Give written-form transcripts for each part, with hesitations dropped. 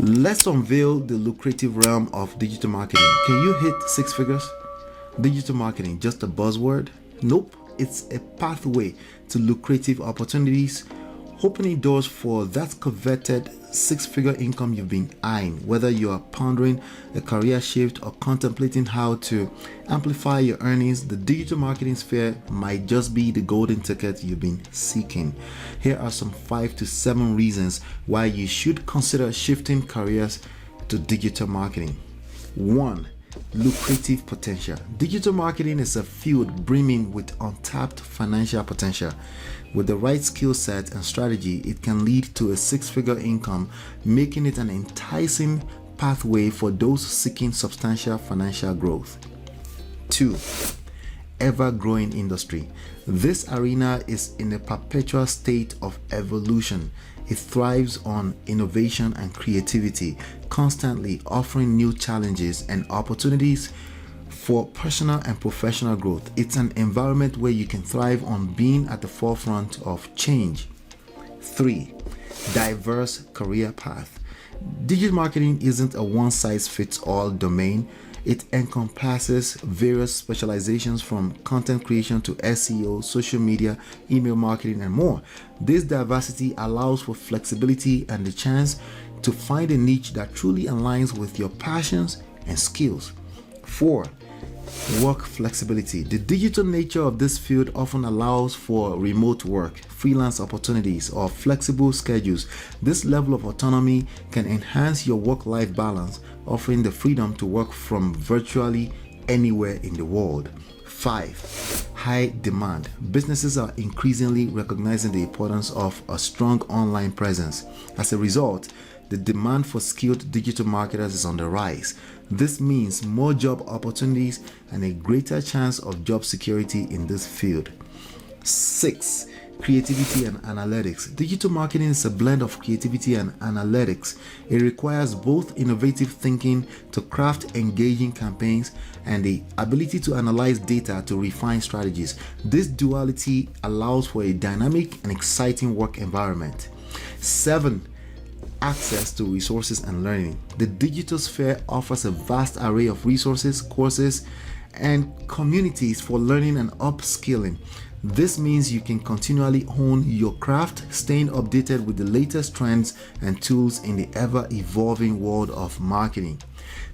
Let's unveil the lucrative realm of digital marketing. Can you hit six figures? Digital marketing, just a buzzword? Nope, it's a pathway to lucrative opportunities, opening doors for that coveted six-figure income you've been eyeing. Whether you are pondering a career shift or contemplating how to amplify your earnings, the digital marketing sphere might just be the golden ticket you've been seeking. Here are some 5 to 7 reasons why you should consider shifting careers to digital marketing. 1. Lucrative potential. Digital marketing is a field brimming with untapped financial potential. With the right skill set and strategy, it can lead to a six-figure income, making it an enticing pathway for those seeking substantial financial growth. 2. Ever-growing industry. This arena is in a perpetual state of evolution. It thrives on innovation and creativity, constantly offering new challenges and opportunities for personal and professional growth. It's an environment where you can thrive on being at the forefront of change. 3. Diverse career path. Digital marketing isn't a one-size-fits-all domain. It encompasses various specializations from content creation to SEO, social media, email marketing, and more. This diversity allows for flexibility and the chance to find a niche that truly aligns with your passions and skills. 4. Work flexibility. The digital nature of this field often allows for remote work, freelance opportunities, or flexible schedules. This level of autonomy can enhance your work-life balance, offering the freedom to work from virtually anywhere in the world. 5. High demand. Businesses are increasingly recognizing the importance of a strong online presence. As a result, the demand for skilled digital marketers is on the rise. This means more job opportunities and a greater chance of job security in this field. 6. Creativity and analytics. Digital marketing is a blend of creativity and analytics. It requires both innovative thinking to craft engaging campaigns and the ability to analyze data to refine strategies. This duality allows for a dynamic and exciting work environment. 7. Access to resources and learning. The digital sphere offers a vast array of resources, courses, and communities for learning and upskilling. This means you can continually hone your craft, staying updated with the latest trends and tools in the ever-evolving world of marketing.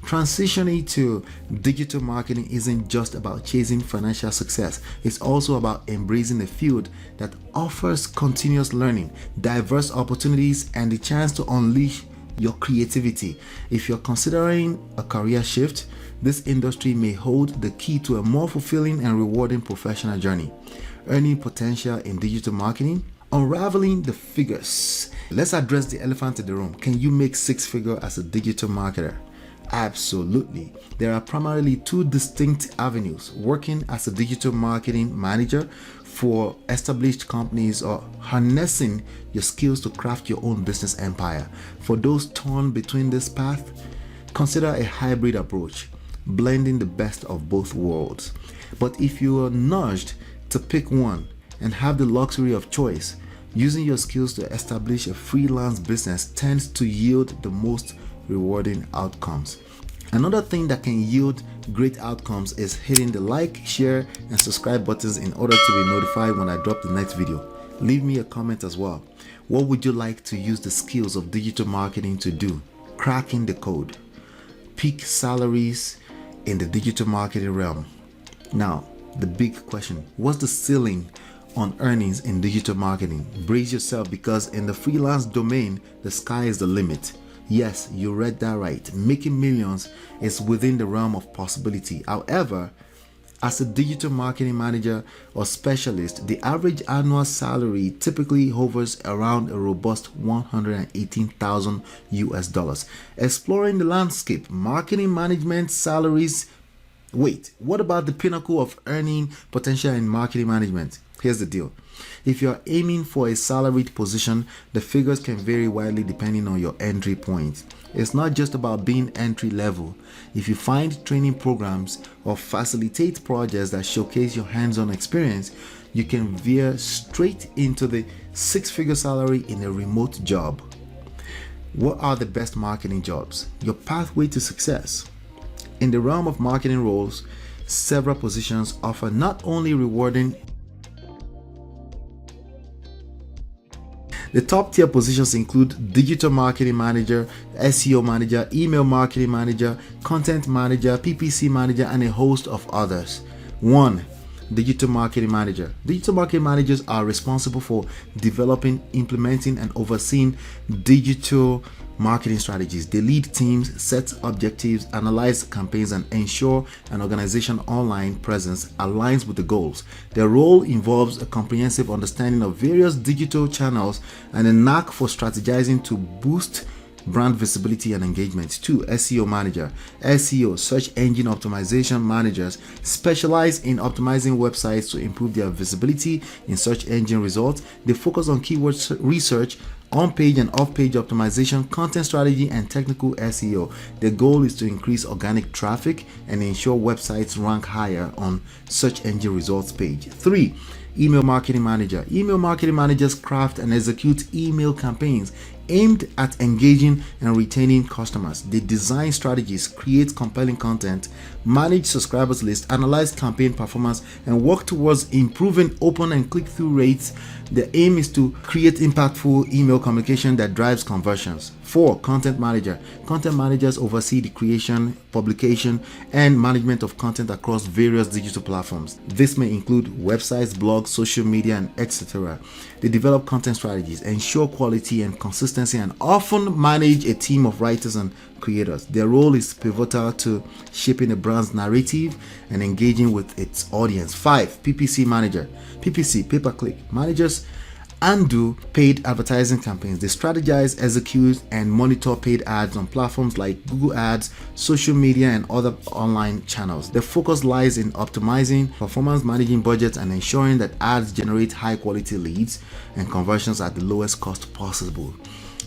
Transitioning to digital marketing isn't just about chasing financial success. It's also about embracing a field that offers continuous learning, diverse opportunities, and the chance to unleash your creativity. If you're considering a career shift, this industry may hold the key to a more fulfilling and rewarding professional journey. Earning potential in digital marketing. Unraveling the figures. Let's address the elephant in the room. Can you make six figures as a digital marketer? Absolutely. There are primarily two distinct avenues: working as a digital marketing manager for established companies or harnessing your skills to craft your own business empire. For those torn between this path, consider a hybrid approach, blending the best of both worlds. But if you are nudged to pick one and have the luxury of choice, using your skills to establish a freelance business tends to yield the most rewarding outcomes. Another thing that can yield great outcomes is hitting the like, share, and subscribe buttons in order to be notified when I drop the next video. Leave me a comment as well. What would you like to use the skills of digital marketing to do? Cracking the code. Peak salaries in the digital marketing realm. Now, the big question: what's the ceiling on earnings in digital marketing? Brace yourself, because in the freelance domain, the sky is the limit. Yes, you read that right. Making millions is within the realm of possibility. However, as a digital marketing manager or specialist, the average annual salary typically hovers around a robust $118,000 US. Exploring the landscape, marketing management salaries. Wait, what about the pinnacle of earning potential in marketing management? Here's the deal. If you're aiming for a salaried position, the figures can vary widely depending on your entry point. It's not just about being entry level. If you find training programs or facilitate projects that showcase your hands-on experience, you can veer straight into the six-figure salary in a remote job. What are the best marketing jobs? Your pathway to success. In the realm of marketing roles, several positions offer not only rewarding. The top tier positions include digital marketing manager, SEO manager, email marketing manager, content manager, PPC manager, and a host of others. 1. Digital marketing manager. Digital marketing managers are responsible for developing, implementing, and overseeing digital marketing strategies. They lead teams, set objectives, analyze campaigns, and ensure an organization's online presence aligns with the goals. Their role involves a comprehensive understanding of various digital channels and a knack for strategizing to boost brand visibility and engagement. 2. SEO manager. SEO, search engine optimization managers, specialize in optimizing websites to improve their visibility in search engine results. They focus on keyword research, on-page and off-page optimization, content strategy, and technical SEO. Their goal is to increase organic traffic and ensure websites rank higher on search engine results page. 3. Email marketing manager. Email marketing managers craft and execute email campaigns aimed at engaging and retaining customers. They design strategies, create compelling content, manage subscribers lists, analyze campaign performance, and work towards improving open and click-through rates. The aim is to create impactful email communication that drives conversions. 4. Content manager. Content managers oversee the creation, publication, and management of content across various digital platforms. This may include websites, blogs, social media, and etc. They develop content strategies, ensure quality and consistency, and often manage a team of writers and creators. Their role is pivotal to shaping a brand's narrative and engaging with its audience. 5. PPC manager. PPC, pay-per-click managers undo paid advertising campaigns. They strategize, execute, and monitor paid ads on platforms like Google Ads, social media, and other online channels. Their focus lies in optimizing performance, managing budgets, and ensuring that ads generate high-quality leads and conversions at the lowest cost possible.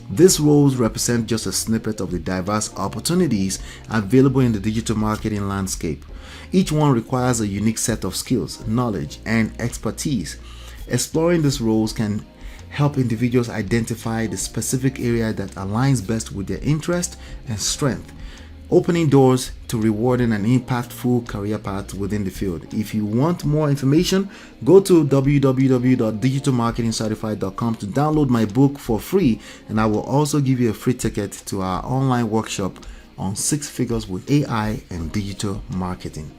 These roles represent just a snippet of the diverse opportunities available in the digital marketing landscape. Each one requires a unique set of skills, knowledge, and expertise. Exploring these roles can help individuals identify the specific area that aligns best with their interest and strength, opening doors to rewarding and impactful career paths within the field. If you want more information, go to www.digitalmarketingcertified.com to download my book for free, and I will also give you a free ticket to our online workshop on 6 figures with AI and digital marketing.